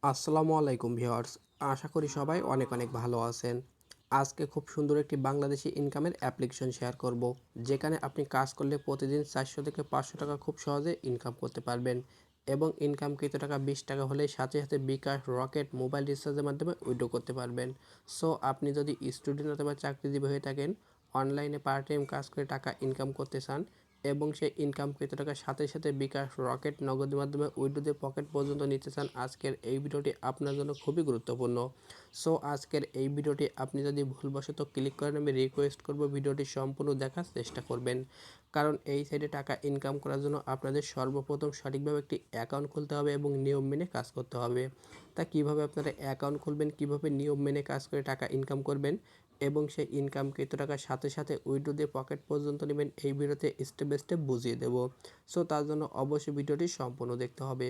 আসসালামু আলাইকুম ভিউয়ার্স। আশা করি সবাই অনেক অনেক ভালো আছেন। আজকে খুব সুন্দর একটি বাংলাদেশি ইনকামের অ্যাপ্লিকেশন শেয়ার করব, যেখানে আপনি কাজ করলে প্রতিদিন 400 থেকে 500 টাকা খুব সহজে ইনকাম করতে পারবেন এবং ইনকামকৃত টাকা 20 টাকা হলেই সাথে সাথে বিকাশ, রকেট, মোবাইল রিচার্জের মাধ্যমে উইথড্র করতে পারবেন। সো আপনি যদি স্টুডেন্ট অথবা চাকরিজীবী হয়ে থাকেন, অনলাইনে পার্ট টাইম কাজ করে টাকা ইনকাম করতে চান এবং সেই ইনকামকৃত টাকার সাথে সাথে বিকাশ, রকেট, নগদের মাধ্যমে উইথড্র দিয়ে পকেট পর্যন্ত নিতে চান, আজকের এই ভিডিওটি আপনার জন্য খুবই গুরুত্বপূর্ণ। সো আজকের এই ভিডিওটি আপনি যদি ভুলবশত ক্লিক করেন, আমি রিকোয়েস্ট করব ভিডিওটি সম্পূর্ণ দেখার চেষ্টা করবেন, কারণ এই সাইডে টাকা ইনকাম করার জন্য আপনাদের সর্বপ্রথম সঠিকভাবে একটি অ্যাকাউন্ট খুলতে হবে এবং নিয়ম মেনে কাজ করতে হবে। তা কীভাবে আপনারা অ্যাকাউন্ট খুলবেন, কীভাবে নিয়ম মেনে কাজ করে টাকা ইনকাম করবেন এবং সেই ইনকামকৃত টাকার সাথে সাথে উইথড্র দিয়ে পকেট পর্যন্ত নেবেন, এই ভিডিওতে স্টেপ বাই স্টেপ বুঝিয়ে দেব। সো তার জন্য অবশ্যই ভিডিওটি সম্পূর্ণ দেখতে হবে।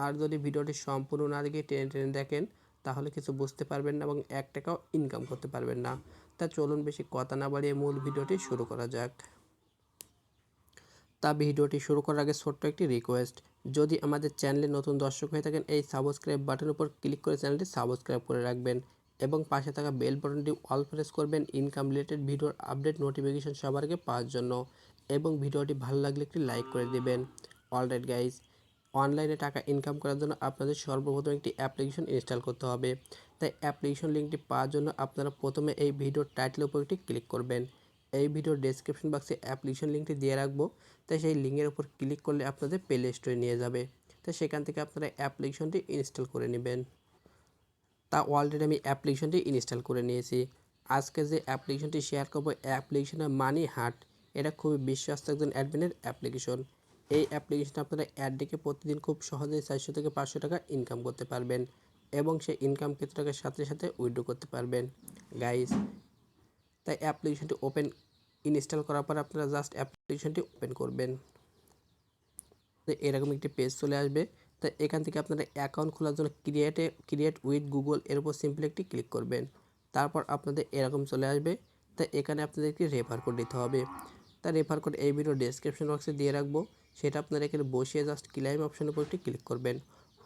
আর যদি ভিডিওটি সম্পূর্ণ না দেখে টেনে টেনে দেখেন, তাহলে কিছু বুঝতে পারবেন না এবং 1 টাকাও ইনকাম করতে পারবেন না। তা চলুন বেশি কথা না বাড়িয়ে মূল ভিডিওটি শুরু করা যাক। তা ভিডিওটি শুরু করার আগে ছোট্ট একটি রিকোয়েস্ট, যদি আমাদের চ্যানেলে নতুন দর্শক হয়ে থাকেন, এই সাবস্ক্রাইব বাটনের উপর ক্লিক করে চ্যানেলটি সাবস্ক্রাইব করে রাখবেন এবং পাশে থাকা বেল বাটনটি অল প্রেস করবেন ইনকাম রিলেটেড ভিডিওর আপডেট নোটিফিকেশন সবার আগে পাওয়ার জন্য এবং ভিডিওটি ভালো লাগলে একটি লাইক করে দেবেন। অলরাইট গাইজ, অনলাইনে টাকা ইনকাম করার জন্য আপনাদের সর্বপ্রথম একটি অ্যাপ্লিকেশন ইনস্টল করতে হবে। তাই অ্যাপ্লিকেশন লিঙ্কটি পাওয়ার জন্য আপনারা প্রথমে এই ভিডিওর টাইটেলের উপর একটি ক্লিক করবেন। এই ভিডিওর ডেসক্রিপশন বক্সে অ্যাপ্লিকেশন লিঙ্কটি দিয়ে রাখবো, তাই সেই লিঙ্কের উপর ক্লিক করলে আপনাদের প্লে স্টোরে নিয়ে যাবে। তাই সেখান থেকে আপনারা অ্যাপ্লিকেশনটি ইনস্টল করে নেবেন। তা অলরেডি আমি অ্যাপ্লিকেশনটি ইনস্টল করে নিয়েছি। আজকে যে অ্যাপ্লিকেশনটি শেয়ার করবো, অ্যাপ্লিকেশনের মানি হাট, এটা খুবই বিশ্বস্ত একজন অ্যাডমিনের অ্যাপ্লিকেশন। এই অ্যাপ্লিকেশনে আপনারা অ্যাড ডেকে প্রতিদিন খুব সহজেই 400 থেকে 500 টাকা ইনকাম করতে পারবেন এবং সেই ইনকাম কৃত টাকার সাথে সাথে উইথড্র করতে পারবেন গাইস। তাই অ্যাপ্লিকেশনটি ইনস্টল করার পর আপনারা জাস্ট অ্যাপ্লিকেশনটি ওপেন করবেন। এরকম একটি পেজ চলে আসবে। তাই এখান থেকে আপনারা অ্যাকাউন্ট খোলার জন্য ক্রিয়েট উইথ গুগল এর উপর সিম্পলি একটি ক্লিক করবেন। তারপর আপনাদের এরকম চলে আসবে। তাই এখানে আপনাদেরকে রেফার কোড দিতে হবে। তাই রেফার কোড এই ভিডিও ডেসক্রিপশন বক্সে দিয়ে রাখবো, সেটা আপনারা এখানে বসিয়ে জাস্ট ক্লাইম অপশনের উপর একটি ক্লিক করবেন,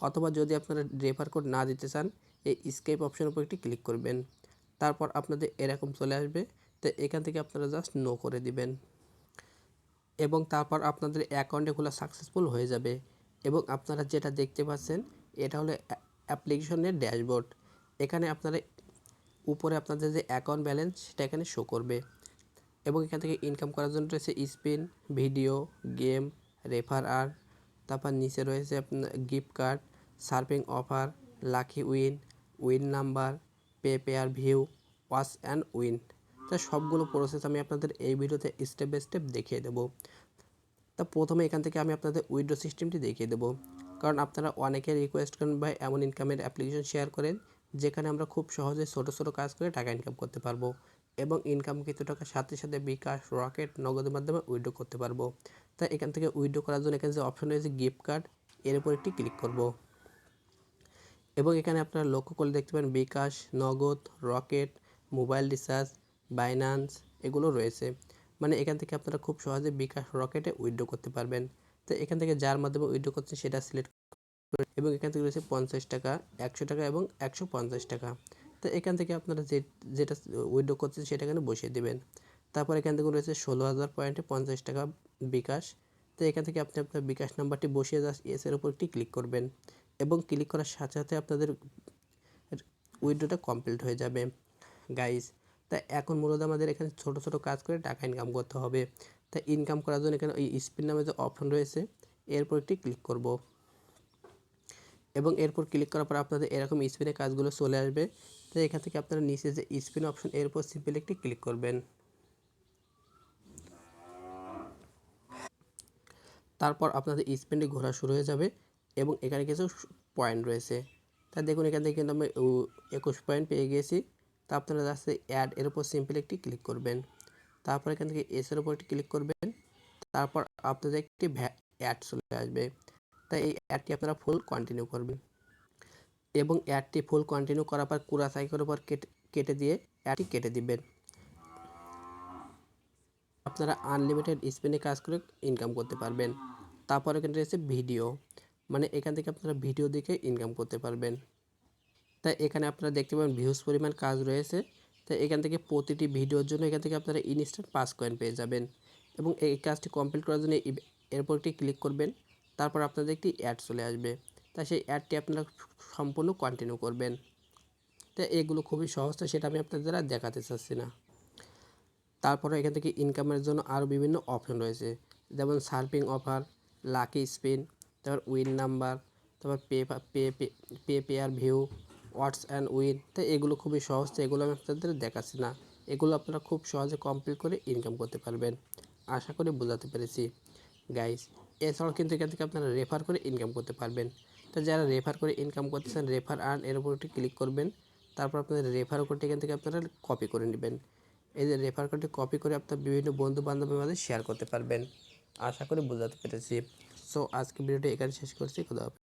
অথবা যদি আপনারা রেফার কোড না দিতে চান, এই স্কেপ অপশনের উপর একটি ক্লিক করবেন। তারপর আপনাদের এরকম চলে আসবে। তো এখান থেকে আপনারা জাস্ট নো করে দিবেন এবং তারপর আপনাদের অ্যাকাউন্টে খোলা সাকসেসফুল হয়ে যাবে। এবং আপনারা যেটা দেখতে পাচ্ছেন, এটা হলো অ্যাপ্লিকেশনের ড্যাশবোর্ড। এখানে আপনারা উপরে আপনাদের যে অ্যাকাউন্ট ব্যালেন্স সেটা এখানে শো করবে এবং এখান থেকে ইনকাম করার জন্য রয়েছে স্পিন, ভিডিও, গেম, রেফার আর, তারপর নিচে রয়েছে আপনার gift card, surfing offer, lucky win, win number, pair view, watch and win. তা সবগুলো প্রসেস আমি আপনাদের এই ভিডিওতে স্টেপ বাই স্টেপ দেখিয়ে দেবো। তা প্রথমে এখান থেকে আমি আপনাদের উইথড্র সিস্টেমটি দেখিয়ে দেবো, কারণ আপনারা অনেকে রিকোয়েস্ট করেন ভাই এমন ইনকামের অ্যাপ্লিকেশন শেয়ার করেন যেখানে আমরা খুব সহজে ছোটো ছোটো কাজ করে টাকা ইনকাম করতে পারবো এবং ইনকাম কিছু টাকার সাথে সাথে বিকাশ, রকেট, নগদের মাধ্যমে উইথড্র করতে পারবো। তাই এখান থেকে উইথড্র করার জন্য এখানে যে অপশন রয়েছে গিফট কার্ড, এর উপর একটি ক্লিক করব এবং এখানে আপনারা লক্ষ্য করলে দেখতে পাবেন বিকাশ, নগদ, রকেট, মোবাইল রিচার্জ, বাইন্যান্স এগুলো রয়েছে। মানে এখান থেকে আপনারা খুব সহজে বিকাশ, রকেটে উইথড্র করতে পারবেন। তো এখান থেকে যার মাধ্যমে উইথড্র করছেন সেটা সিলেক্ট করবেন এবং এখান থেকে রয়েছে 50 টাকা, 100 টাকা এবং 150 টাকা। তো এখান থেকে আপনারা যেটা উইথড্র করছেন সেটা এখানে বসিয়ে দেবেন। তারপর এখান থেকে রয়েছে 16,000 পয়েন্টে 50 টাকা বিকাশ। তো এখান থেকে আপনি আপনার বিকাশ নাম্বারটি বসিয়ে জাস্ট এর উপর একটি ক্লিক করবেন এবং ক্লিক করার সাথে সাথে আপনাদের উইথড্রটা কমপ্লিট হয়ে যাবে গাইস। তাই এখন মূলত আমাদের এখানে ছোট ছোট কাজ করে টাকা ইনকাম করতে হবে। তাই ইনকাম করার জন্য এখানে ওই স্পিন নামে যে অপশন রয়েছে, এরপর একটি ক্লিক করব এবং এরপর ক্লিক করার পর আপনাদের এরকম স্পিনের কাজগুলো চলে আসবে। তাই এখান থেকে আপনারা নিচে যে স্পিন অপশন, এরপর সিম্পলি একটি ক্লিক করবেন। তারপর আপনাদের স্পিনটি ঘোরা শুরু হয়ে যাবে এবং এখানে কিছু পয়েন্ট রয়েছে। তা দেখুন এখান থেকে কিন্তু আমি 21 পয়েন্ট পেয়ে গিয়েছি। তা আপনারা জাস্ট অ্যাড এর উপর সিম্পলি একটি ক্লিক করবেন। তারপর এখান থেকে এর উপর একটি ক্লিক করবেন। তারপর আপনাদের একটি অ্যাড চলে আসবে। তাই এই অ্যাডটি আপনারা ফুল কন্টিনিউ করবেন এবং অ্যাডটি ফুল কন্টিনিউ করার পর কুড়া সাইকেলের উপর কেটে দিয়ে অ্যাডটি কেটে দিবেন। আপনারা আনলিমিটেড স্পেনে কাজ করে ইনকাম করতে পারবেন। তারপর এখানে রয়েছে ভিডিও, মানে এখান থেকে আপনারা ভিডিও দেখে ইনকাম করতে পারবেন। তাই এখানে আপনারা দেখতে পাবেন ভিউজ পরিমাণ কাজ রয়েছে। তাই এখান থেকে প্রতিটি ভিডিওর জন্য এখান থেকে আপনারা ইনস্ট্যান্ট 5 কয়েন পেয়ে যাবেন এবং এই কাজটি কমপ্লিট করার জন্য এরপর একটি ক্লিক করবেন। তারপর আপনাদের একটি অ্যাড চলে আসবে। তাই সেই অ্যাডটি আপনারা সম্পূর্ণ কন্টিনিউ করবেন। তাই এগুলো খুবই সহজ, তো সেটা আমি আপনাদের দ্বারা দেখাতে চাচ্ছি না। তারপরে এখান থেকে ইনকামের জন্য আরও বিভিন্ন অপশন রয়েছে, যেমন সার্ফিং অফার, লাকি স্পিন, তারপর উইন নাম্বার, তারপর pay per view, watch and win. তাই এগুলো খুবই সহজ, তো এগুলো আমি আপনাদের দেখাচ্ছি না। এগুলো আপনারা খুব সহজে কমপ্লিট করে ইনকাম করতে পারবেন। আশা করি বোঝাতে পেরেছি গাইস। এছাড়াও কিন্তু এখান থেকে আপনারা রেফার করে ইনকাম করতে পারবেন। তো যারা রেফার করে ইনকাম করতেছেন, রেফার আর্ন এর উপর একটি ক্লিক করবেন। তারপর আপনাদের রেফার কোডটি এখান থেকে আপনারা কপি করে নেবেন। এই যে রেফার কোডটি কপি করে আপনার বিভিন্ন বন্ধু বান্ধবের মাঝে শেয়ার করতে পারবেন। আশা করি বোঝাতে পেরেছি। সো আজকে ভিডিওটি এখানে শেষ করছি। খোদা হাফেজ।